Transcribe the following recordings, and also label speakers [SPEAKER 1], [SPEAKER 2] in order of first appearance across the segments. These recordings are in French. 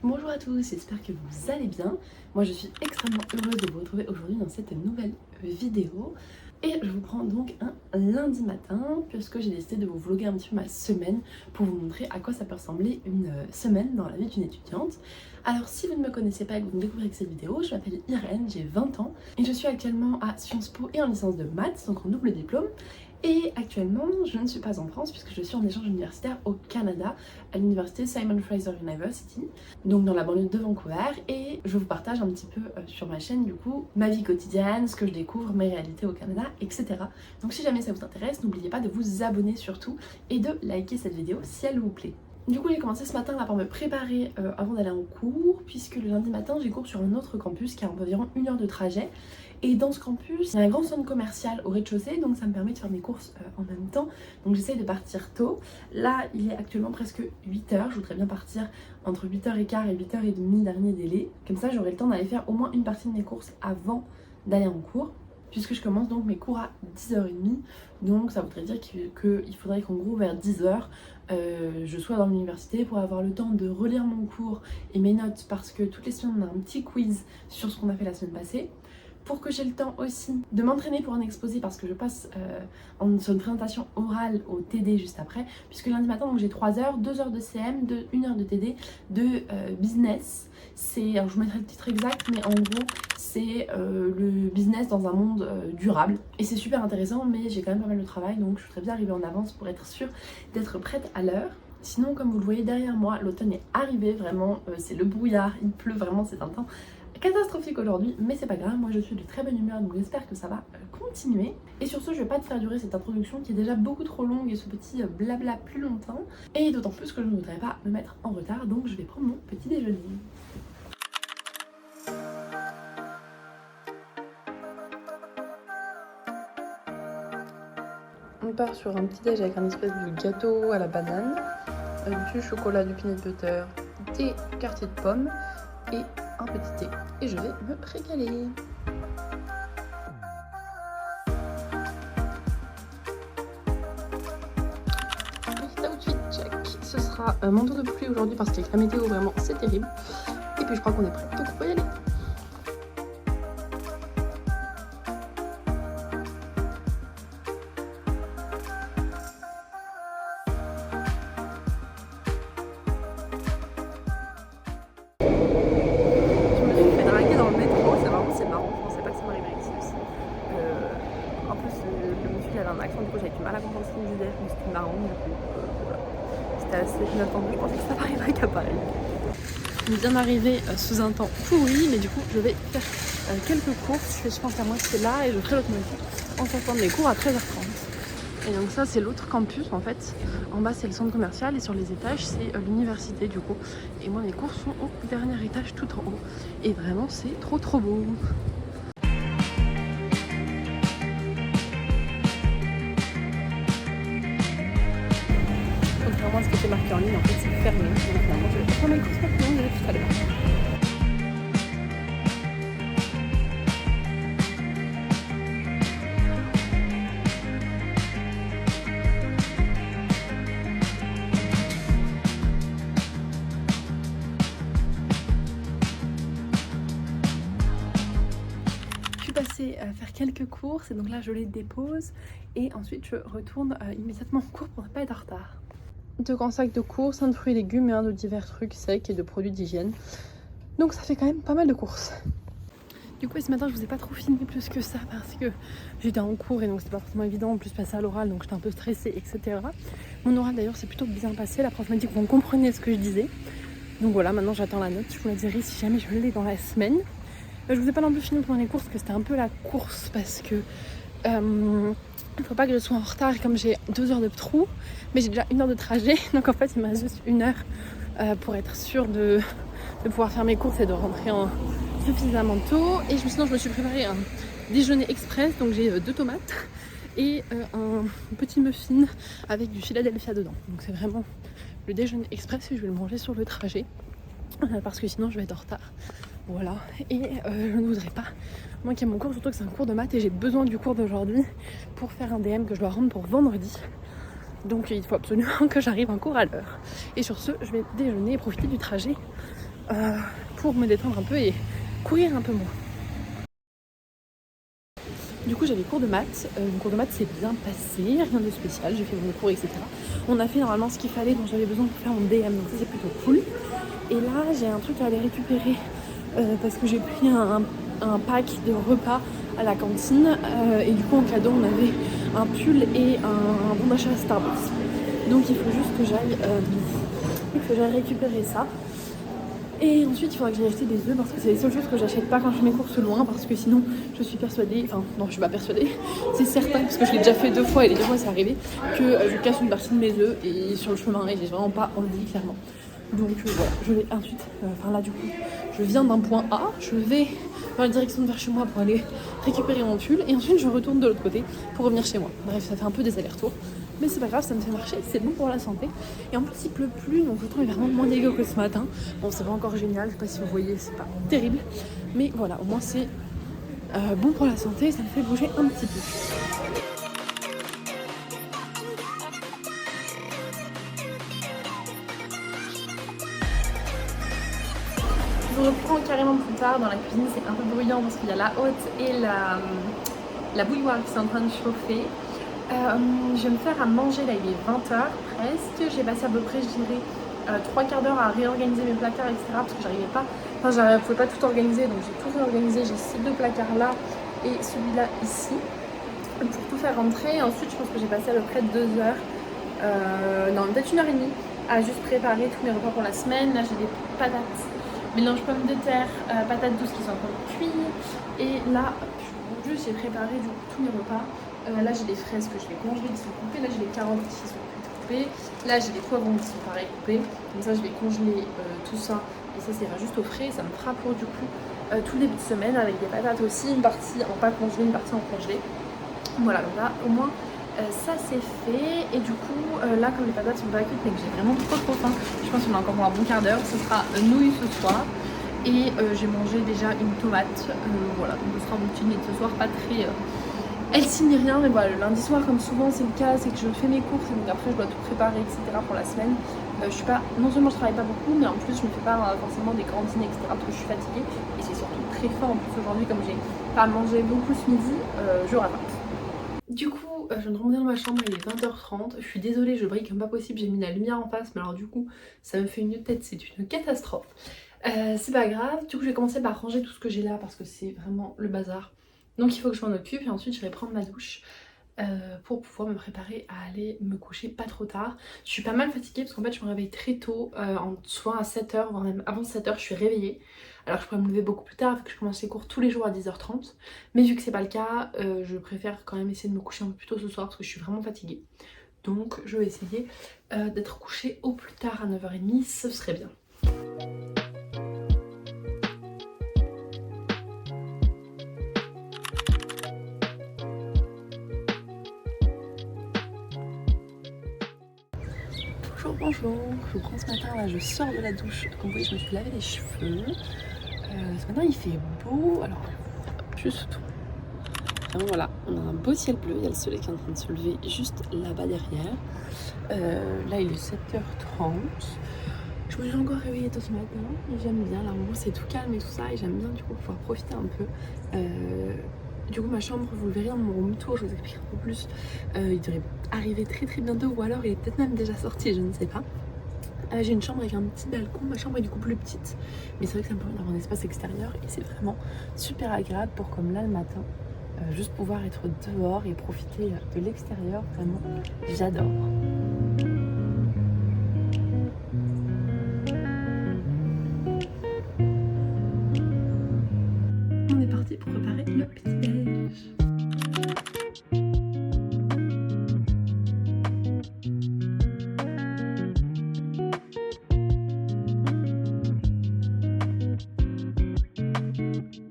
[SPEAKER 1] Bonjour à tous, j'espère que vous allez bien. Moi je suis extrêmement heureuse de vous retrouver aujourd'hui dans cette nouvelle vidéo. Et je vous prends donc un lundi matin puisque j'ai décidé de vous vlogger un petit peu ma semaine pour vous montrer à quoi ça peut ressembler une semaine dans la vie d'une étudiante. Alors si vous ne me connaissez pas et que vous me découvrez avec cette vidéo, je m'appelle Irène, j'ai 20 ans et je suis actuellement à Sciences Po et en licence de maths, donc en double diplôme. Et actuellement, je ne suis pas en France puisque je suis en échange universitaire au Canada à l'université Simon Fraser University, donc dans la banlieue de Vancouver, et je vous partage un petit peu sur ma chaîne du coup ma vie quotidienne, ce que je découvre, mes réalités au Canada, etc. Donc si jamais ça vous intéresse, n'oubliez pas de vous abonner surtout et de liker cette vidéo si elle vous plaît. Du coup j'ai commencé ce matin là par me préparer avant d'aller en cours, puisque le lundi matin j'ai cours sur un autre campus qui a environ 1 heure de trajet. Et dans ce campus, il y a un grand centre commercial au rez-de-chaussée, donc ça me permet de faire mes courses en même temps. Donc j'essaye de partir tôt. Là, il est actuellement presque 8h. Je voudrais bien partir entre 8h15 et 8h30 dernier délai. Comme ça, j'aurai le temps d'aller faire au moins une partie de mes courses avant d'aller en cours, puisque je commence donc mes cours à 10h30. Donc ça voudrait dire qu'il faudrait qu'en gros vers 10h, je sois dans l'université pour avoir le temps de relire mon cours et mes notes, parce que toutes les semaines on a un petit quiz sur ce qu'on a fait la semaine passée. Pour que j'ai le temps aussi de m'entraîner pour un exposé, parce que je passe sur une présentation orale au TD juste après, puisque lundi matin donc j'ai 3 heures, 2 heures de CM, 1 heure de TD, de business. Alors je vous mettrai le titre exact, mais en gros c'est le business dans un monde durable. Et c'est super intéressant, mais j'ai quand même pas mal de travail, donc je voudrais bien arriver en avance pour être sûre d'être prête à l'heure. Sinon, comme vous le voyez derrière moi, l'automne est arrivé, vraiment, c'est le brouillard, il pleut vraiment, c'est un temps catastrophique aujourd'hui, mais c'est pas grave, moi je suis de très bonne humeur, donc j'espère que ça va continuer. Et sur ce, je vais pas te faire durer cette introduction qui est déjà beaucoup trop longue et ce petit blabla plus longtemps, et d'autant plus que je ne voudrais pas me mettre en retard, donc je vais prendre mon petit déjeuner. On part sur un petit déj avec un espèce de gâteau à la banane, du chocolat, du peanut butter, des quartiers de pommes et un petit thé, et je vais me régaler. Outfit check. Ce sera un manteau de pluie aujourd'hui parce qu'avec la météo vraiment c'est terrible. Et puis je crois qu'on est prêt, donc on peut y aller. C'était assez inattendu, je pensais que ça n'arriverait qu'à Paris. On est bien arrivé sous un temps pourri, mais du coup je vais faire quelques courses. Je pense à moi c'est là et je ferai l'autre moitié en sortant de mes cours à 13h30. Et donc ça c'est l'autre campus en fait. En bas c'est le centre commercial et sur les étages c'est l'université du coup. Et moi mes cours sont au dernier étage tout en haut. Et vraiment c'est trop beau. Contrairement à ce qui était marqué en ligne, en fait c'est fermé. Donc finalement je vais prendre mes courses maintenant, je vais tout à l'heure. Je suis passée faire quelques courses et donc là je les dépose et ensuite je retourne immédiatement en cours pour ne pas être en retard. 2 grands sacs de courses, un de fruits et légumes et un de divers trucs secs et de produits d'hygiène. Donc ça fait quand même pas mal de courses. Du coup ce matin je vous ai pas trop filmé plus que ça parce que j'étais en cours et donc c'était pas forcément évident, en plus passer à l'oral donc j'étais un peu stressée, etc. Mon oral d'ailleurs c'est plutôt bien passé, la prof m'a dit que vous comprenez ce que je disais. Donc voilà, maintenant j'attends la note, je vous la dirai si jamais je l'ai dans la semaine. Je vous ai pas non plus filmé pendant les courses parce que c'était un peu la course parce que il faut pas que je sois en retard comme j'ai 2 heures de trou, mais j'ai déjà 1 heure de trajet, donc en fait il me reste juste 1 heure pour être sûre de pouvoir faire mes courses et de rentrer suffisamment tôt. Et sinon je me suis préparé un déjeuner express, donc j'ai 2 tomates et un petit muffin avec du Philadelphia dedans. Donc c'est vraiment le déjeuner express et je vais le manger sur le trajet parce que sinon je vais être en retard. Voilà, et je ne voudrais pas manquer mon cours, surtout que c'est un cours de maths et j'ai besoin du cours d'aujourd'hui pour faire un DM que je dois rendre pour vendredi. Donc il faut absolument que j'arrive en cours à l'heure. Et sur ce, je vais déjeuner et profiter du trajet pour me détendre un peu et courir un peu moins. Du coup j'avais cours de maths, mon cours de maths s'est bien passé, rien de spécial, j'ai fait mon cours etc. On a fait normalement ce qu'il fallait dont j'avais besoin pour faire mon DM, donc ça c'est plutôt cool. Et là j'ai un truc à aller récupérer parce que j'ai pris un pack de repas à la cantine et du coup en cadeau on avait un pull et un bon d'achat à Starbucks. Donc il faut juste que j'aille récupérer ça. Et ensuite il faudra que j'aille acheter des œufs parce que c'est les seules choses que j'achète pas quand je fais mes courses loin, parce que sinon je suis persuadée, enfin non je suis pas persuadée, c'est certain parce que je l'ai déjà fait 2 fois et les 2 fois c'est arrivé que je casse une partie de mes œufs et sur le chemin et j'ai vraiment pas envie clairement. Donc voilà, je vais ensuite, là du coup je viens d'un point A, je vais dans la direction de vers chez moi pour aller récupérer mon pull et ensuite je retourne de l'autre côté pour revenir chez moi. Bref, ça fait un peu des allers-retours. Mais c'est pas grave, ça me fait marcher, c'est bon pour la santé. Et en plus il pleut plus, donc le temps est vraiment moins dégueu que ce matin. Bon c'est pas encore génial, je sais pas si vous voyez, c'est pas terrible. Mais voilà, au moins c'est bon pour la santé, ça me fait bouger un petit peu. Je reprends carrément plus tard dans la cuisine, c'est un peu bruyant parce qu'il y a la hotte et la bouilloire qui sont en train de chauffer. Je vais me faire à manger, là il est 20h presque, j'ai passé à peu près je dirais 3 quarts d'heure à réorganiser mes placards etc. parce que j'arrivais pas, je pouvais pas tout organiser donc j'ai tout réorganisé, j'ai ces 2 placards là et celui-là ici pour tout faire rentrer. Ensuite je pense que j'ai passé à peu près 2 heures, non peut-être 1h30 à juste préparer tous mes repas pour la semaine. Là j'ai des patates, mélange pommes de terre, patates douces qui sont en train de cuire et là juste j'ai préparé du coup tous mes repas. Là j'ai des fraises que je vais congeler qui sont coupées, là j'ai des carottes qui sont coupées, là j'ai des poivrons qui sont pareil coupés, comme ça je vais congeler tout ça et ça ira juste au frais, ça me fera pour du coup tout début de semaine avec des patates aussi, une partie en pas congelée, une partie en congelée. Voilà, donc là au moins ça c'est fait et du coup là comme les patates sont pas cuites mais que j'ai vraiment trop faim, je pense qu'on a encore pour un bon quart d'heure, ce sera nouilles ce soir. Et j'ai mangé déjà une tomate, voilà, donc ce sera mon petit dîner de ce soir, pas très... Elle signe rien, mais voilà, le lundi soir, comme souvent c'est le cas, c'est que je fais mes courses et donc après je dois tout préparer, etc. pour la semaine. Je suis pas, non seulement je travaille pas beaucoup, mais en plus je me fais pas forcément des grands dîners, etc. parce que je suis fatiguée et c'est surtout très fort en plus aujourd'hui, comme j'ai pas mangé beaucoup ce midi, je rate. Du coup, je viens de remonter dans ma chambre, il est 20h30. Je suis désolée, je brille comme pas possible, j'ai mis la lumière en face, mais alors du coup, ça me fait une tête, c'est une catastrophe. C'est pas grave, du coup je vais commencer par ranger tout ce que j'ai là parce que c'est vraiment le bazar. Donc il faut que je m'en occupe et ensuite je vais prendre ma douche pour pouvoir me préparer à aller me coucher pas trop tard. Je suis pas mal fatiguée parce qu'en fait je me réveille très tôt, soit à 7h, voire même avant 7h je suis réveillée. Alors je pourrais me lever beaucoup plus tard vu que je commence les cours tous les jours à 10h30. Mais vu que c'est pas le cas, je préfère quand même essayer de me coucher un peu plus tôt ce soir parce que je suis vraiment fatiguée. Donc je vais essayer d'être couchée au plus tard à 9h30, ce serait bien. Bonjour, je vous prends ce matin, là je sors de la douche, comme vous voyez je me suis lavé les cheveux. Ce matin il fait beau, alors juste tout. Voilà, on a un beau ciel bleu, il y a le soleil qui est en train de se lever juste là-bas derrière. Là il est 7h30. Je me suis encore réveillée tôt ce matin, j'aime bien, là en gros c'est tout calme et tout ça et j'aime bien du coup pouvoir profiter un peu. Du coup ma chambre, vous le verrez dans mon room tour, je vous explique un peu plus. Il devrait arriver très bientôt ou alors il est peut-être même déjà sorti, je ne sais pas. J'ai une chambre avec un petit balcon, ma chambre est du coup plus petite. Mais c'est vrai que ça me permet d'avoir un espace extérieur et c'est vraiment super agréable pour comme là le matin. Juste pouvoir être dehors et profiter de l'extérieur, vraiment j'adore. On est parti pour préparer le petit déj.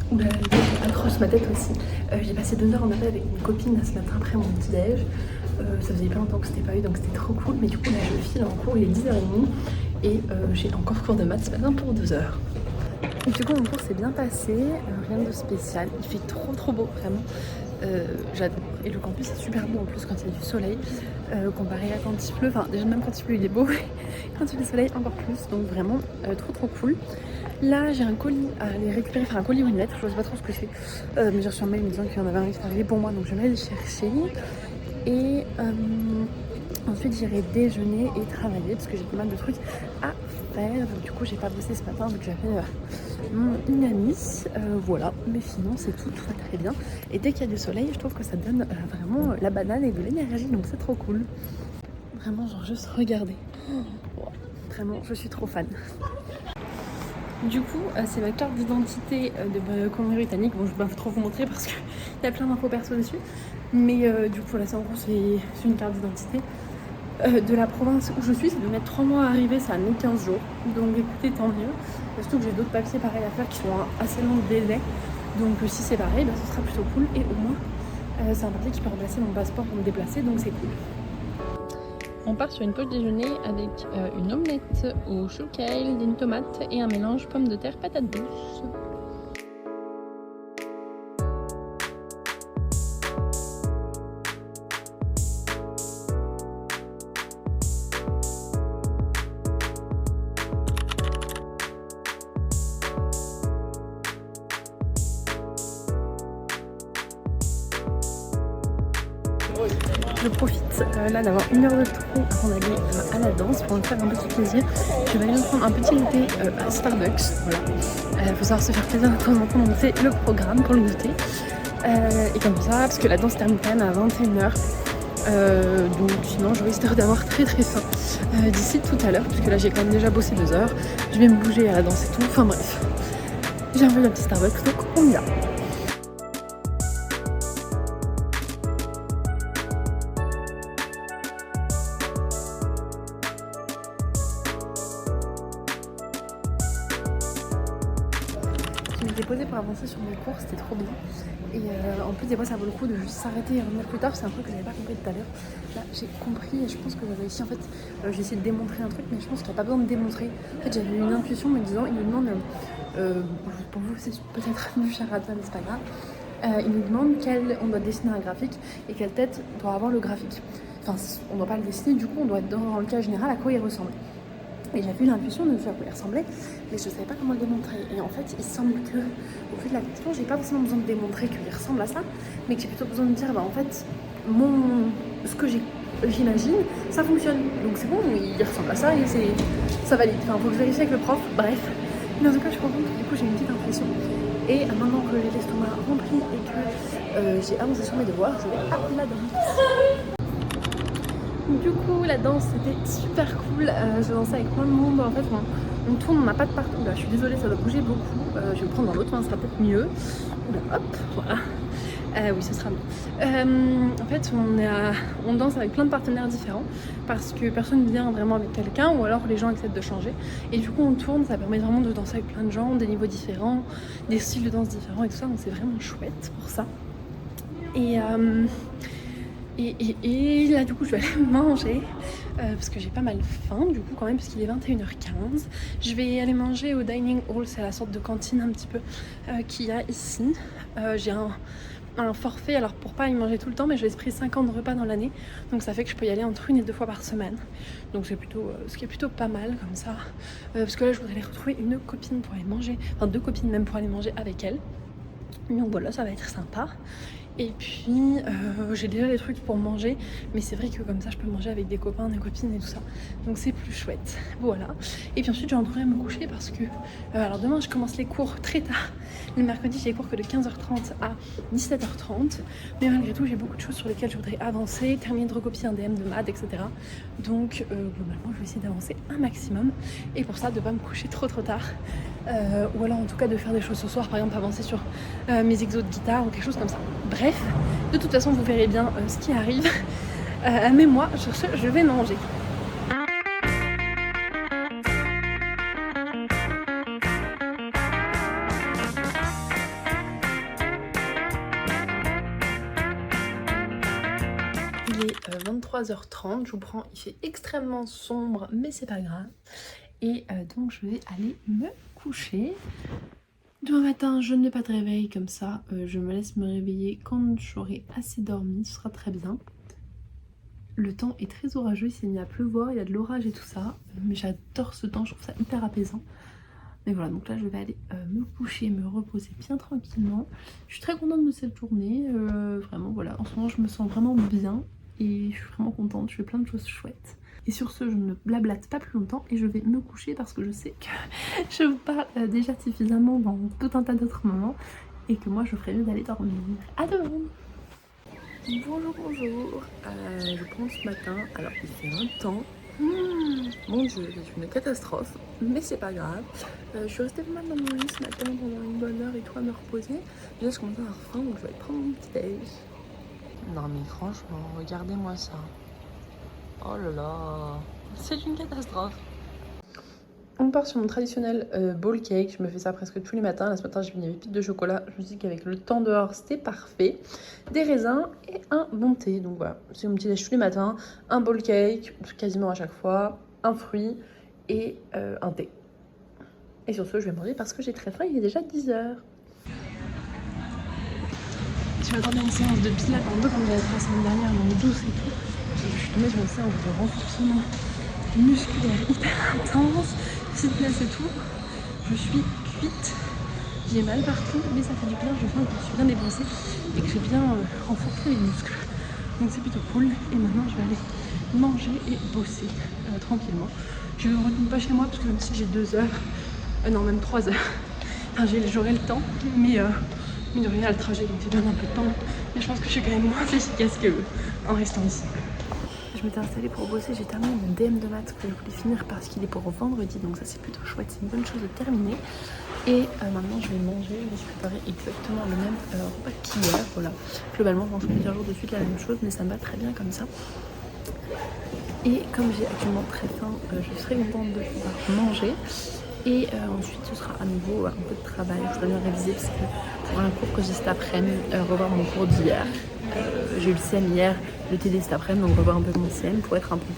[SPEAKER 1] Oula, accroche ma tête aussi. J'ai passé 2 heures en appel avec une copine là, ce matin après mon petit déj. Ça faisait pas longtemps que c'était pas eu donc c'était trop cool. Mais du coup là je file en cours, il est 10h30 et j'ai encore cours de maths ce matin pour 2 heures. Et du coup mon cours s'est bien passé, rien de spécial. Il fait trop beau vraiment. J'adore. Et le campus est super beau en plus quand il y a du soleil.
[SPEAKER 2] comparé à quand il pleut. Enfin déjà même quand il pleut il est beau, quand il fait soleil encore plus, donc vraiment trop cool. Là j'ai un colis à aller récupérer, enfin un colis ou une lettre, je sais pas trop ce que c'est, mais j'ai reçu un mail me disant qu'il y en avait un qui est arrivé pour moi, donc je vais aller le chercher. Et ensuite j'irai déjeuner et travailler parce que j'ai pas mal de trucs à faire. Donc du coup j'ai pas bossé ce matin vu que j'avais une amie. Voilà, mais sinon c'est tout va très bien. Et dès qu'il y a du soleil, je trouve que ça donne vraiment la banane et de l'énergie, donc c'est trop cool. Vraiment genre juste regardez. Oh, vraiment je suis trop fan. Du coup, c'est ma carte d'identité de Colombie-Britannique. Bon, je vais pas trop vous montrer parce qu'il y a plein d'infos perso dessus. Mais du coup, là, c'est en gros, c'est une carte d'identité de la province où je suis. Ça doit mettre 3 mois à arriver, ça a mis 15 jours. Donc écoutez, tant mieux. Surtout que j'ai d'autres papiers pareils à faire qui sont assez longs de délai. Donc si c'est pareil, bah, ce sera plutôt cool. Et au moins, c'est un papier qui peut remplacer mon passeport pour me déplacer, donc c'est cool. On part sur une pause déjeuner avec une omelette au chou kale, une tomate et un mélange pommes de terre patates douces. Je profite là d'avoir 1 heure de trou avant d'aller à la danse pour me faire un petit plaisir. Je vais aller me prendre un petit goûter à Starbucks. Voilà. Faut savoir se faire plaisir de temps en temps, donc c'est le programme pour le goûter. Et comme ça, parce que la danse termine quand même à 21 h. Donc sinon je risque d'avoir très faim d'ici tout à l'heure, puisque là j'ai quand même déjà bossé 2 heures. Je vais me bouger à la danse et tout. Enfin bref. J'ai envie d'un petit Starbucks, donc on y va. Je m'étais posée pour avancer sur mes cours, c'était trop bien. Et en plus des fois ça vaut le coup de juste s'arrêter et revenir plus tard, c'est un truc que j'avais pas compris tout à l'heure. Là j'ai compris et je pense que j'ai réussi. En fait j'ai essayé de démontrer un truc, mais je pense qu'il n'y a pas besoin de démontrer. En fait j'avais une intuition me disant, il me demande, pour vous c'est peut-être du charlatan mais c'est pas grave. Il nous demande on doit dessiner un graphique et quelle tête doit avoir le graphique. Enfin on doit pas le dessiner, du coup on doit être dans le cas général à quoi il ressemble. Et j'avais eu l'intuition de faire quoi il ressemblait, mais je savais pas comment le démontrer. Et en fait, il semble que, au vu de la question, j'ai pas forcément besoin de démontrer qu'il ressemble à ça, mais que j'ai plutôt besoin de dire, bah en fait, ce que j'imagine, ça fonctionne. Donc c'est bon, il ressemble à ça et ça valide. Enfin, faut que je vérifie avec le prof, bref. Mais en tout cas, je suis contente, du coup, j'ai une petite intuition. Et maintenant que j'ai l'estomac rempli et que j'ai avancé sur mes devoirs, je vais à la danse. Du coup la danse c'était super cool, je dansais avec plein de monde, en fait on tourne, on n'a pas de partout, là je suis désolée ça doit bouger beaucoup, je vais prendre dans l'autre main, ça sera peut-être mieux. Là, hop, voilà, oui ce sera mieux. En fait on danse avec plein de partenaires différents parce que personne ne vient vraiment avec quelqu'un ou alors les gens acceptent de changer et du coup on tourne, ça permet vraiment de danser avec plein de gens, des niveaux différents, des styles de danse différents et tout ça, donc c'est vraiment chouette pour ça. Et là du coup je vais aller manger parce que j'ai pas mal faim du coup quand même, parce qu'il est 21 h 15. Je vais aller manger au dining hall, c'est la sorte de cantine un petit peu qu'il y a ici. J'ai un forfait, alors pour pas y manger tout le temps, mais j'ai pris 50 repas dans l'année, donc ça fait que je peux y aller entre 1 et 2 fois par semaine, donc c'est plutôt ce qui est plutôt pas mal comme ça, parce que là je voudrais aller retrouver une copine pour aller manger, enfin 2 copines même pour aller manger avec elle, donc voilà ça va être sympa. Et puis j'ai déjà des trucs pour manger, mais c'est vrai que comme ça je peux manger avec des copains, des copines et tout ça, donc c'est plus chouette, voilà. Et puis ensuite je vais rentrer me coucher parce que alors demain je commence les cours très tard, le mercredi j'ai les cours que de 15h30 à 17h30, mais malgré tout j'ai beaucoup de choses sur lesquelles je voudrais avancer, terminer de recopier un DM de maths, etc. Donc globalement je vais essayer d'avancer un maximum, et pour ça de pas me coucher trop tard, ou alors en tout cas de faire des choses ce soir, par exemple avancer sur mes exos de guitare ou quelque chose comme ça. Bref, de toute façon vous verrez bien ce qui arrive, mais moi sur ce je vais manger. Il est 23h30, je vous prends, il fait extrêmement sombre mais c'est pas grave, et donc je vais aller me coucher. Demain matin je ne mets pas de réveil, comme ça je me laisse me réveiller quand j'aurai assez dormi, ce sera très bien. Le temps est très orageux, il s'est mis à pleuvoir, il y a de l'orage et tout ça. Mais j'adore ce temps, je trouve ça hyper apaisant. Mais voilà, donc là je vais aller me coucher, me reposer bien tranquillement. Je suis très contente de cette journée, vraiment voilà, en ce moment je me sens vraiment bien et je suis vraiment contente, je fais plein de choses chouettes. Et sur ce, je ne blablate pas plus longtemps et je vais me coucher parce que je sais que je vous parle déjà suffisamment dans tout un tas d'autres moments et que moi je ferais mieux d'aller dormir. À demain! Bonjour, bonjour, je prends ce matin, alors il fait un temps, mon dieu, c'est une catastrophe, mais c'est pas grave. Je suis restée pas mal dans mon lit ce matin pendant une bonne heure et tout à me reposer. Déjà je commence à avoir faim donc je vais aller prendre mon petit déj. Non mais franchement, regardez-moi ça. Oh là là, c'est une catastrophe. On part sur mon traditionnel bowl cake, je me fais ça presque tous les matins. Là ce matin j'ai mis des pépites de chocolat, je me suis dit qu'avec le temps dehors c'était parfait. Des raisins et un bon thé, donc voilà, c'est mon petit déj tous les matins. Un bowl cake, quasiment à chaque fois, un fruit et un thé. Et sur ce je vais manger parce que j'ai très faim, il est déjà 10h. Je m'attendais à une séance de pilates un peu comme j'avais fait la semaine dernière, donc douce et tout. Je suis tombée sur une séance de renforcement musculaire hyper intense, fitness et tout. Je suis cuite, j'ai mal partout, mais ça fait du bien, je sens que je suis bien dépensée et que j'ai bien renforcé les muscles. Donc c'est plutôt cool. Et maintenant je vais aller manger et bosser tranquillement. Je ne retourne pas chez moi parce que même si j'ai 2 heures, non même 3 heures, enfin, j'aurai le temps, mais mine de rien le trajet donc c'est bien un peu de temps. Mais je pense que je suis quand même moins efficace qu'en restant ici. Je m'étais installée pour bosser, j'ai terminé mon DM de maths que je voulais finir parce qu'il est pour vendredi, donc ça c'est plutôt chouette, c'est une bonne chose de terminer. Et maintenant je vais manger, je me suis préparé exactement le même repas qu'hier, voilà. Globalement je mange plusieurs jours de suite la même chose, mais ça me va très bien comme ça. Et comme j'ai actuellement très faim, je serai contente de pouvoir manger. Et ensuite ce sera à nouveau un peu de travail, je dois bien réviser parce que pour un cours que j'ai cet après-midi, revoir mon cours d'hier. J'ai eu le CM hier, le TD cet après-midi, donc revoir un peu mon CM pour être un peu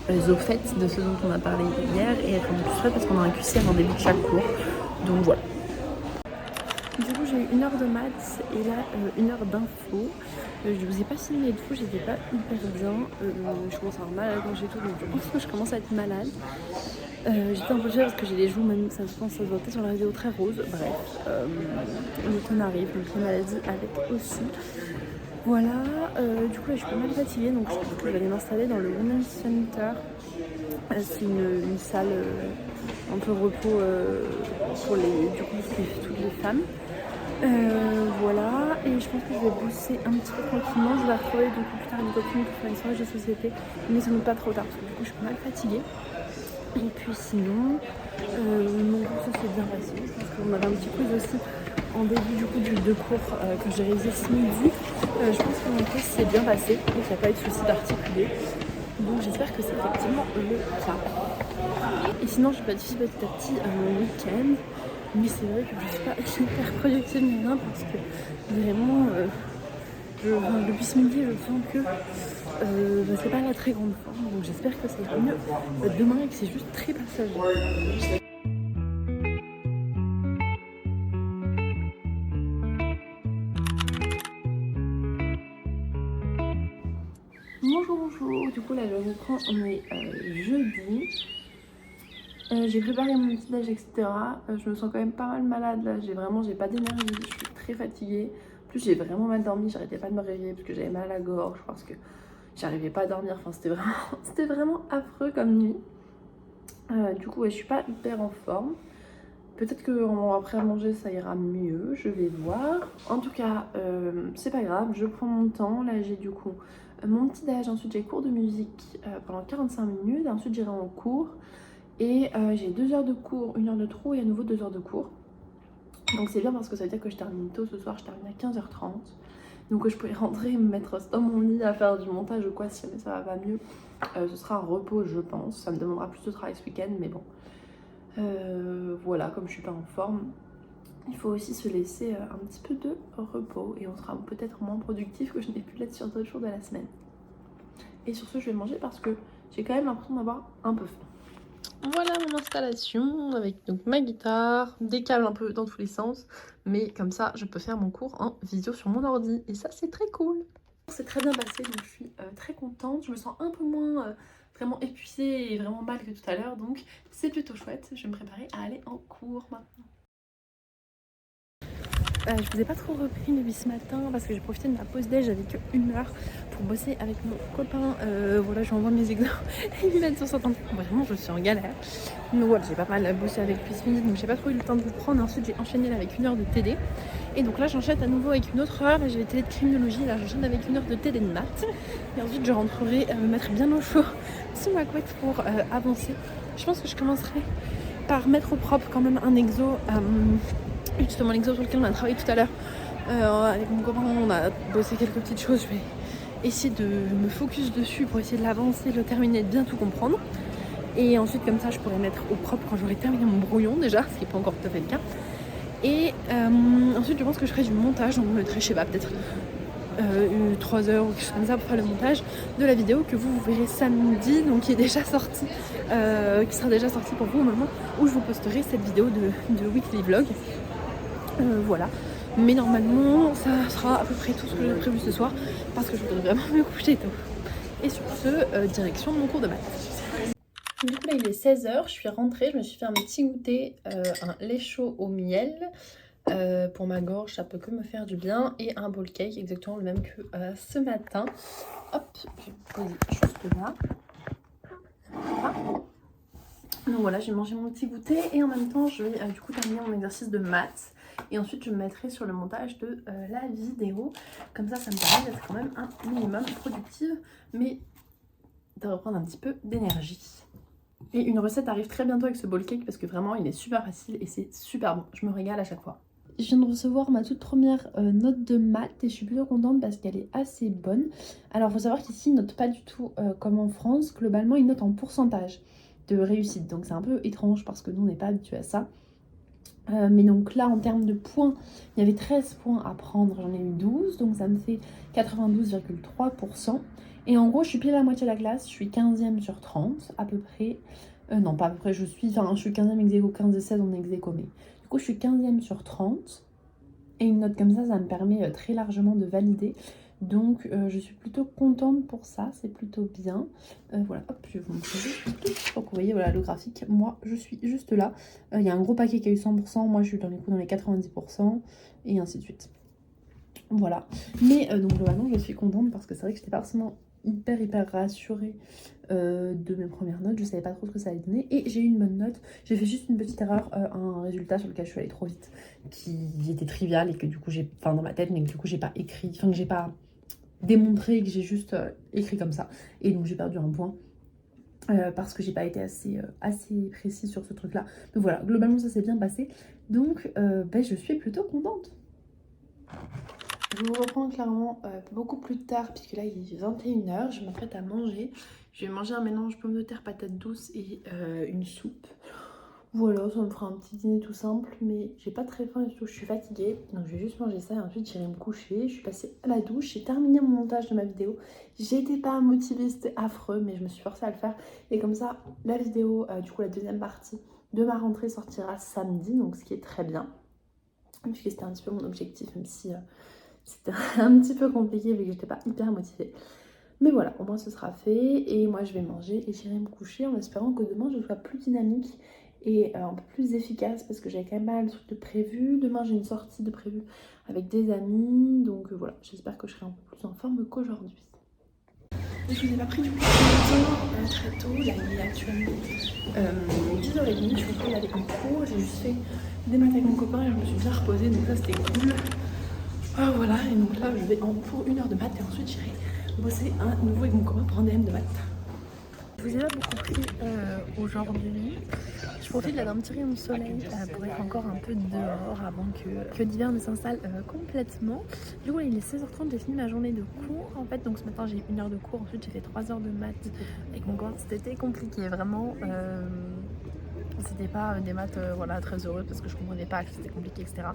[SPEAKER 2] plus au fait de ce dont on a parlé hier et être un peu plus frais parce qu'on a un QCM en début de chaque cours. Donc voilà. Du coup j'ai eu 1 heure de maths et là 1 heure d'info. Je vous ai pas filmé et tout, j'étais pas hyper bien. Je commence à avoir mal à la gorge et tout, donc je pense que je commence à être malade. J'étais un peu fière parce que j'ai les joues, même ça se voit peut-être sur la vidéo très rose. Bref, l'automne arrive, donc les maladies avec aussi. Voilà, du coup là je suis pas mal fatiguée, donc je pense que je vais aller m'installer dans le Women's Center. C'est une salle un peu repos pour toutes les femmes. Voilà, et je pense que je vais bosser un petit peu tranquillement. Je vais retrouver du coup plus tard une copine pour faire une soirée de société, mais ça ne pas trop tard parce que du coup je suis pas mal fatiguée. Et puis sinon, mon cours ça s'est bien passé. Je pense qu'on avait un petit quiz aussi en début du coup de cours que j'ai réalisé ce midi. Je pense que mon quiz s'est bien passé, donc il n'y a pas eu de soucis particuliers. Donc j'espère que c'est effectivement le cas. Et sinon je planifie petit à petit mon week-end. Mais c'est vrai que je suis pas hyper productive ni rien parce que vraiment depuis ce midi je sens que c'est pas la très grande forme, donc j'espère que ça ira mieux demain et que c'est juste très passager. Bonjour, bonjour, du coup là je reprends, on est jeudi. J'ai préparé mon petit déj, etc. Je me sens quand même pas mal malade là, j'ai pas d'énergie, je suis très fatiguée. En plus j'ai vraiment mal dormi, j'arrêtais pas de me réveiller parce que j'avais mal à la gorge, parce que j'arrivais pas à dormir, enfin c'était vraiment affreux comme nuit. Du coup ouais, je suis pas hyper en forme. Peut-être que après à manger ça ira mieux, je vais voir. En tout cas, c'est pas grave, je prends mon temps. Là j'ai du coup mon petit déj, ensuite j'ai cours de musique pendant 45 minutes, ensuite j'irai en cours. Et j'ai 2 heures de cours, 1 heure de trou et à nouveau 2 heures de cours. Donc c'est bien parce que ça veut dire que je termine tôt ce soir, je termine à 15h30. Donc je pourrais rentrer et me mettre dans mon lit à faire du montage ou quoi si jamais ça va pas mieux. Ce sera un repos je pense, ça me demandera plus de travail ce week-end mais bon. Voilà, comme je suis pas en forme, il faut aussi se laisser un petit peu de repos et on sera peut-être moins productif que je n'ai pu l'être sur d'autres jours de la semaine. Et sur ce je vais manger parce que j'ai quand même l'impression d'avoir un peu faim. Voilà mon installation avec donc ma guitare, des câbles un peu dans tous les sens, mais comme ça je peux faire mon cours en visio sur mon ordi et ça c'est très cool.
[SPEAKER 1] C'est très bien passé, donc je suis très contente. Je me sens un peu moins vraiment épuisée et vraiment mal que tout à l'heure, donc c'est plutôt chouette. Je vais me préparer à aller en cours maintenant.
[SPEAKER 2] Je vous ai pas trop repris depuis ce matin parce que j'ai profité de ma pause déj, j'avais que 1 heure pour bosser avec mon copain. Voilà, je lui envoie mes examens et il m'aide sur certains trucs. Vraiment, je suis en galère. Donc voilà, j'ai pas mal bossé avec lui ce midi, donc j'ai pas trop eu le temps de vous prendre. Ensuite, j'ai enchaîné là avec 1 heure de TD. Et donc là, j'enchaîne à nouveau avec une autre heure. Là, j'ai les TD de criminologie. Là, j'enchaîne avec 1 heure de TD de maths. Et ensuite, je rentrerai me mettre bien au chaud sous ma couette pour avancer. Je pense que je commencerai par mettre au propre quand même un exo. Justement l'exo sur lequel on a travaillé tout à l'heure avec mon copain, on a bossé quelques petites choses. Je vais essayer de me focus dessus pour essayer de l'avancer, de le terminer, de bien tout comprendre. Et ensuite comme ça je pourrais mettre au propre quand j'aurai terminé mon brouillon déjà, ce qui n'est pas encore tout à fait le cas. Et ensuite je pense que je ferai du montage, donc je mettrai, je sais pas, peut-être 3 heures ou quelque chose comme ça pour faire le montage de la vidéo que vous verrez samedi, donc qui est déjà sortie, qui sera déjà sortie pour vous au moment où je vous posterai cette vidéo de weekly vlog. Voilà, mais normalement ça sera à peu près tout ce que j'ai prévu ce soir parce que je voudrais vraiment me coucher tôt. Et sur ce, direction de mon cours de maths. Du coup là il est 16h, je suis rentrée, je me suis fait un petit goûter, un lait chaud au miel. Pour ma gorge ça peut que me faire du bien, et un bowl cake exactement le même que ce matin. Hop, je vais poser juste là. Voilà. Donc voilà, j'ai mangé mon petit goûter et en même temps je vais du coup terminer mon exercice de maths. Et ensuite je me mettrai sur le montage de la vidéo. Comme ça, ça me permet d'être quand même un minimum productive, mais de reprendre un petit peu d'énergie. Et une recette arrive très bientôt avec ce bowl cake parce que vraiment il est super facile et c'est super bon. Je me régale à chaque fois. Je viens de recevoir ma toute première note de maths et je suis plutôt contente parce qu'elle est assez bonne. Alors il faut savoir qu'ici ils notent pas du tout comme en France. Globalement ils notent en pourcentage de réussite. Donc c'est un peu étrange parce que nous on n'est pas habitués à ça. Mais donc là en termes de points, il y avait 13 points à prendre, j'en ai eu 12, donc ça me fait 92,3%. Et en gros je suis pile à la moitié de la classe, je suis 15e sur 30 à peu près. Non pas à peu près, je suis 15e ex aequo, 15 et 16 on est ex aequo, mais du coup je suis 15e sur 30. Et une note comme ça me permet très largement de valider. Donc je suis plutôt contente pour ça, c'est plutôt bien. Voilà, hop, je vais vous montrer juste pour que vous voyez voilà, le graphique. Moi, je suis juste là. Il y a un gros paquet qui a eu 100%, moi je suis dans les 90% et ainsi de suite. Voilà. Mais donc globalement, je suis contente parce que c'est vrai que j'étais pas forcément hyper rassurée de mes premières notes. Je savais pas trop ce que ça allait donner et j'ai eu une bonne note. J'ai fait juste une petite erreur, un résultat sur lequel je suis allée trop vite, qui était trivial et que du coup j'ai, dans ma tête, mais que du coup j'ai pas écrit, que j'ai pas démontré, que j'ai juste écrit comme ça. Et donc j'ai perdu un point. Parce que j'ai pas été assez précise sur ce truc là. Donc voilà, globalement ça s'est bien passé. Donc je suis plutôt contente. Je vous reprends clairement beaucoup plus tard puisque là il est 21h, je m'apprête à manger. Je vais manger un mélange pommes de terre, patates douces et une soupe. Voilà, ça me fera un petit dîner tout simple, mais j'ai pas très faim et tout, je suis fatiguée. Donc je vais juste manger ça et ensuite j'irai me coucher. Je suis passée à la douche, j'ai terminé mon montage de ma vidéo. J'étais pas motivée, c'était affreux, mais je me suis forcée à le faire. Et comme ça, la vidéo, du coup la deuxième partie de ma rentrée sortira samedi, donc ce qui est très bien. Puisque c'était un petit peu mon objectif, même si c'était un petit peu compliqué vu que j'étais pas hyper motivée. Mais voilà, au moins ce sera fait et moi je vais manger et j'irai me coucher en espérant que demain je sois plus dynamique et un peu plus efficace parce que j'avais quand même pas mal de trucs de prévu. Demain j'ai une sortie de prévu avec des amis, donc voilà, j'espère que je serai un peu plus en forme qu'aujourd'hui. Je vous ai pas pris du coup très tôt, là il est actuellement 10h30, je suis en train d'aller en cours, j'ai juste fait des maths avec mon copain et je me suis bien reposée, donc ça c'était cool. Voilà, et donc là je vais en cours 1 heure de maths et ensuite j'irai bosser à nouveau avec mon copain pour un DM de maths. Je vous ai pas beaucoup pris aujourd'hui. Je profite là d'un petit rayon de soleil pour être encore un peu dehors avant que l'hiver ne s'installe complètement. Du coup là, il est 16h30, j'ai fini ma journée de cours en fait, donc ce matin j'ai eu 1 heure de cours, ensuite j'ai fait 3 heures de maths avec mon copain. C'était compliqué vraiment. C'était pas des maths voilà, très heureuses parce que je comprenais pas, que c'était compliqué, etc.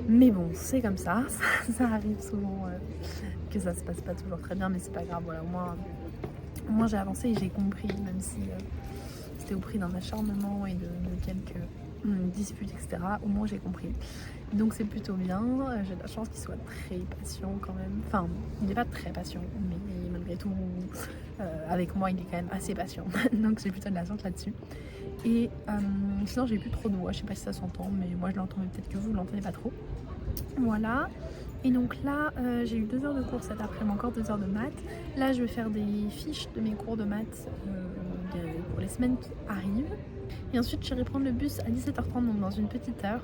[SPEAKER 2] Mais bon, c'est comme ça, ça arrive souvent que ça se passe pas toujours très bien, mais c'est pas grave, voilà, au moins j'ai avancé et j'ai compris, même si c'était au prix d'un acharnement et de quelques dispute, etc. Au moins j'ai compris. Donc c'est plutôt bien. J'ai de la chance qu'il soit très patient quand même. Enfin, il n'est pas très patient, mais malgré tout, avec moi, il est quand même assez patient. Donc j'ai plutôt de la chance là-dessus. Et sinon, j'ai plus trop de voix. Je sais pas si ça s'entend, mais moi je l'entends, mais peut-être que vous l'entendez pas trop. Voilà. Et donc là, j'ai eu 2 heures de cours cet après-midi, encore 2 heures de maths. Là, je vais faire des fiches de mes cours de maths pour les semaines qui arrivent. Et ensuite, j'irai prendre le bus à 17h30, donc dans une petite heure,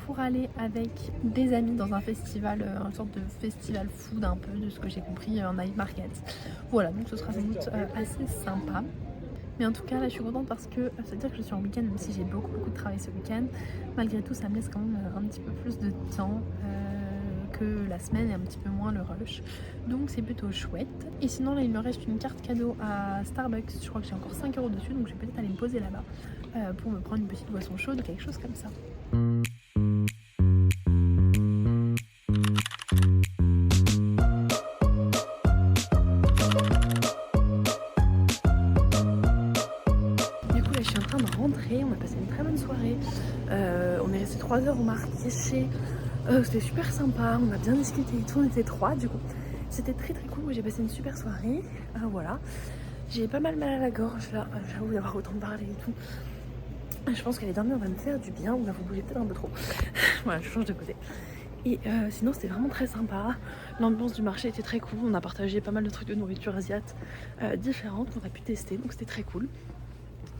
[SPEAKER 2] pour aller avec des amis dans un festival, une sorte de festival food un peu, de ce que j'ai compris, en night market. Voilà, donc ce sera sans doute assez sympa. Mais en tout cas, là, je suis contente parce que ça veut dire que je suis en week-end, même si j'ai beaucoup de travail ce week-end. Malgré tout, ça me laisse quand même un petit peu plus de temps que la semaine et un petit peu moins le rush. Donc c'est plutôt chouette. Et sinon, là, il me reste une carte cadeau à Starbucks. Je crois que j'ai encore 5 € dessus, donc je vais peut-être aller me poser là-bas pour me prendre une petite boisson chaude ou quelque chose comme ça. On a passé une très bonne soirée, on est resté 3 heures au Marrakech, c'était super sympa, on a bien discuté et tout, on était 3 du coup, c'était très cool, j'ai passé une super soirée, voilà, j'ai pas mal à la gorge là, j'avoue d'avoir autant parlé et tout, je pense qu'aller dormir va me faire du bien, ou là vous bougez peut-être un peu trop, voilà je change de côté. Et sinon c'était vraiment très sympa, l'ambiance du marché était très cool, on a partagé pas mal de trucs de nourriture asiate différentes qu'on a pu tester, donc c'était très cool.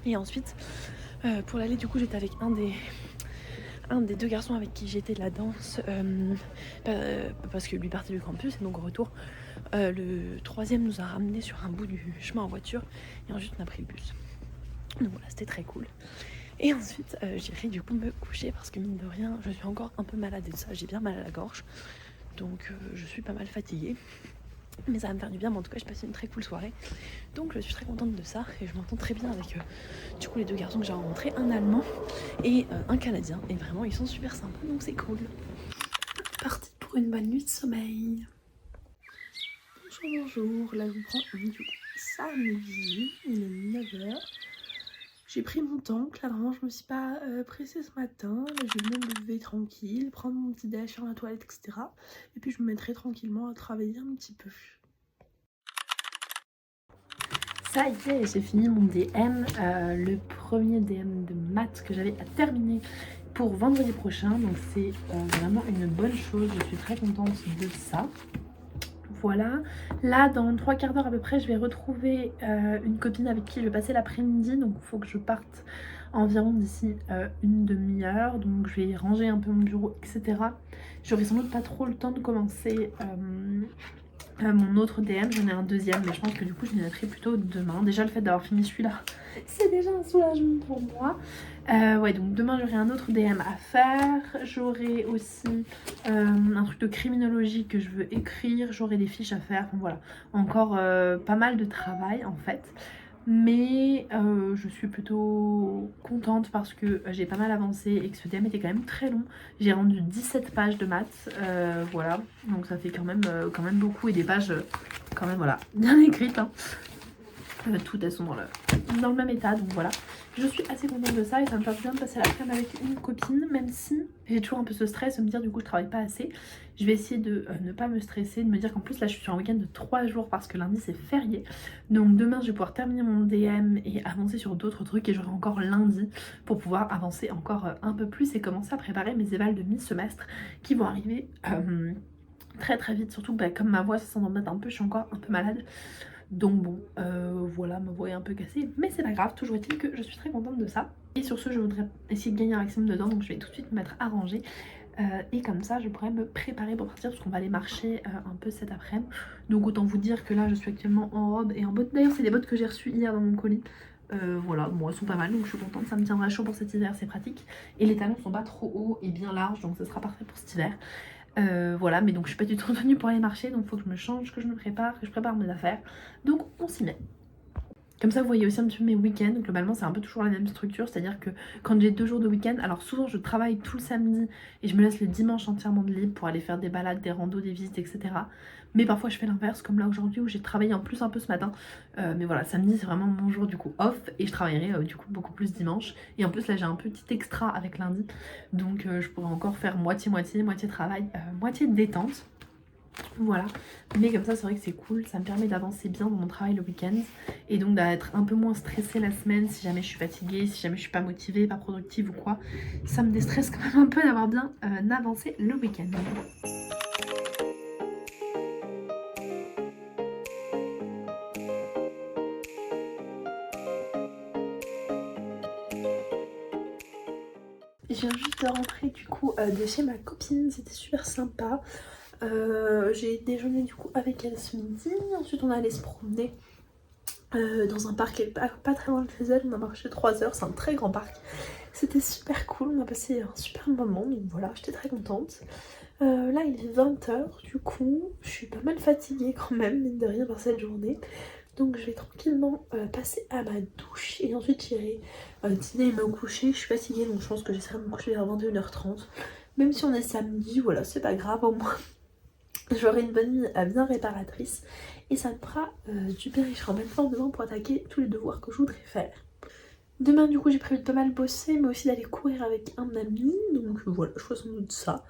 [SPEAKER 2] Et ensuite pour l'aller du coup j'étais avec un des 2 garçons avec qui j'étais de la danse parce que lui partait du campus, et donc au retour le 3e nous a ramené sur un bout du chemin en voiture et ensuite on a pris le bus. Donc voilà, c'était très cool. Et ensuite j'irai du coup me coucher parce que mine de rien je suis encore un peu malade et tout ça, j'ai bien mal à la gorge, donc je suis pas mal fatiguée. Mais ça va me faire du bien, mais en tout cas j'ai passé une très cool soirée. Donc je suis très contente de ça et je m'entends très bien avec du coup les 2 garçons que j'ai rencontrés, un allemand et un canadien. Et vraiment ils sont super sympas, donc c'est cool. Parti pour une bonne nuit de sommeil. Bonjour, là je vous prends une vidéo samedi, il est 9h. J'ai pris mon temps, clairement je me suis pas pressée ce matin. Là, je vais me lever tranquille, prendre mon petit déj, faire la toilette, etc. Et puis je me mettrai tranquillement à travailler un petit peu. Ça y est, j'ai fini mon DM, le premier DM de maths que j'avais à terminer pour vendredi prochain. Donc c'est vraiment une bonne chose, je suis très contente de ça. Voilà, là dans 3 quarts d'heure à peu près je vais retrouver une copine avec qui je vais passer l'après-midi, donc il faut que je parte environ d'ici une demi-heure, donc je vais ranger un peu mon bureau, etc. J'aurai sans doute pas trop le temps de commencer mon autre DM, j'en ai un deuxième, mais je pense que du coup je m'y mettrai plutôt demain. Déjà le fait d'avoir fini celui-là, c'est déjà un soulagement pour moi. Ouais, donc demain j'aurai un autre DM à faire, j'aurai aussi un truc de criminologie que je veux écrire, j'aurai des fiches à faire, enfin voilà, encore pas mal de travail en fait. Mais je suis plutôt contente parce que j'ai pas mal avancé et que ce DM était quand même très long. J'ai rendu 17 pages de maths, voilà, donc ça fait quand même beaucoup, et des pages quand même voilà, bien écrites hein. Toutes elles sont dans le même état, donc voilà. Je suis assez contente de ça et ça me permet bien de passer l'après-midi avec une copine, même si j'ai toujours un peu ce stress de me dire du coup je travaille pas assez. Je vais essayer de ne pas me stresser, de me dire qu'en plus là je suis sur un week-end de 3 jours parce que lundi c'est férié. Donc demain je vais pouvoir terminer mon DM et avancer sur d'autres trucs, et j'aurai encore lundi pour pouvoir avancer encore un peu plus et commencer à préparer mes évals de mi-semestre qui vont arriver très vite. Surtout comme ma voix s'en embête un peu, je suis encore un peu malade. Donc bon, voilà, ma voix est un peu cassée, mais c'est pas grave, toujours est-il que je suis très contente de ça. Et sur ce, je voudrais essayer de gagner un maximum dedans, donc je vais tout de suite me mettre à ranger. Et comme ça, je pourrais me préparer pour partir, parce qu'on va aller marcher un peu cet après-midi. Donc autant vous dire que là, je suis actuellement en robe et en bottes. D'ailleurs, c'est des bottes que j'ai reçues hier dans mon colis. Voilà, bon, elles sont pas mal, donc je suis contente, ça me tiendra chaud pour cet hiver, c'est pratique. Et les talons sont pas trop hauts et bien larges, donc ce sera parfait pour cet hiver. Voilà, mais donc je suis pas du tout revenue pour aller marcher, donc il faut que je me change, que je me prépare, que je prépare mes affaires. Donc on s'y met. Comme ça vous voyez aussi un petit peu mes week-ends. Globalement c'est un peu toujours la même structure, c'est-à-dire que quand j'ai 2 jours de week-end, alors souvent je travaille tout le samedi et je me laisse le dimanche entièrement de libre pour aller faire des balades, des randos, des visites, etc. Mais parfois je fais l'inverse, comme là aujourd'hui où j'ai travaillé en plus un peu ce matin. Mais voilà, samedi c'est vraiment mon jour du coup off et je travaillerai du coup beaucoup plus dimanche. Et en plus là j'ai un petit extra avec lundi, donc je pourrais encore faire moitié-moitié, moitié travail, moitié détente. Voilà, mais comme ça c'est vrai que c'est cool, ça me permet d'avancer bien dans mon travail le week-end et donc d'être un peu moins stressée la semaine si jamais je suis fatiguée, si jamais je suis pas motivée, pas productive ou quoi. Ça me déstresse quand même un peu d'avoir bien avancé le week-end. Je viens juste de rentrer du coup de chez ma copine, c'était super sympa. J'ai déjeuné du coup avec elle ce midi, ensuite on est allé se promener dans un parc pas très loin de chez elle, on a marché 3 heures, c'est un très grand parc. C'était super cool, on a passé un super moment, donc voilà, j'étais très contente. Là il est 20h du coup, je suis pas mal fatiguée quand même, mine de rien par cette journée. Donc je vais tranquillement passer à ma douche et ensuite j'irai dîner et me coucher. Je suis fatiguée donc je pense que j'essaierai de me coucher vers 21h30. Même si on est samedi, voilà, c'est pas grave, au moins j'aurai une bonne nuit bien réparatrice. Et ça me fera du bien et je serai en même temps demain pour attaquer tous les devoirs que je voudrais faire. Demain du coup j'ai prévu de pas mal bosser mais aussi d'aller courir avec un ami. Donc voilà, je ferai sans doute ça.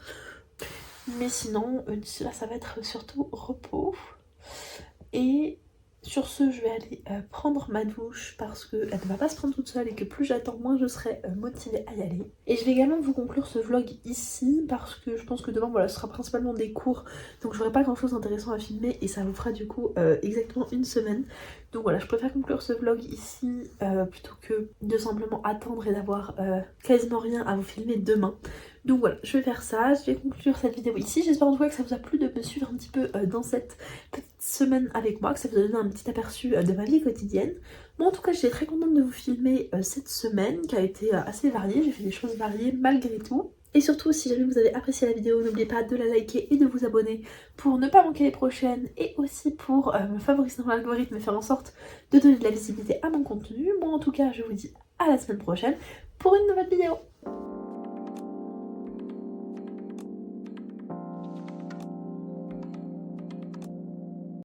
[SPEAKER 2] Mais sinon d'ici là ça va être surtout repos. Et sur ce, je vais aller prendre ma douche parce qu'elle ne va pas se prendre toute seule et que plus j'attends, moins je serai motivée à y aller. Et je vais également vous conclure ce vlog ici parce que je pense que demain, voilà, ce sera principalement des cours. Donc j'aurai pas grand chose d'intéressant à filmer et ça vous fera du coup exactement une semaine. Donc voilà, je préfère conclure ce vlog ici plutôt que de simplement attendre et d'avoir quasiment rien à vous filmer demain. Donc voilà, je vais faire ça, je vais conclure cette vidéo ici. J'espère en tout cas que ça vous a plu de me suivre un petit peu dans cette petite semaine avec moi, que ça vous a donné un petit aperçu de ma vie quotidienne. Moi en tout cas j'étais très contente de vous filmer cette semaine qui a été assez variée, j'ai fait des choses variées malgré tout. Et surtout si jamais vous avez apprécié la vidéo, n'oubliez pas de la liker et de vous abonner pour ne pas manquer les prochaines et aussi pour me favoriser dans l'algorithme et faire en sorte de donner de la visibilité à mon contenu. Moi en tout cas je vous dis à la semaine prochaine pour une nouvelle vidéo.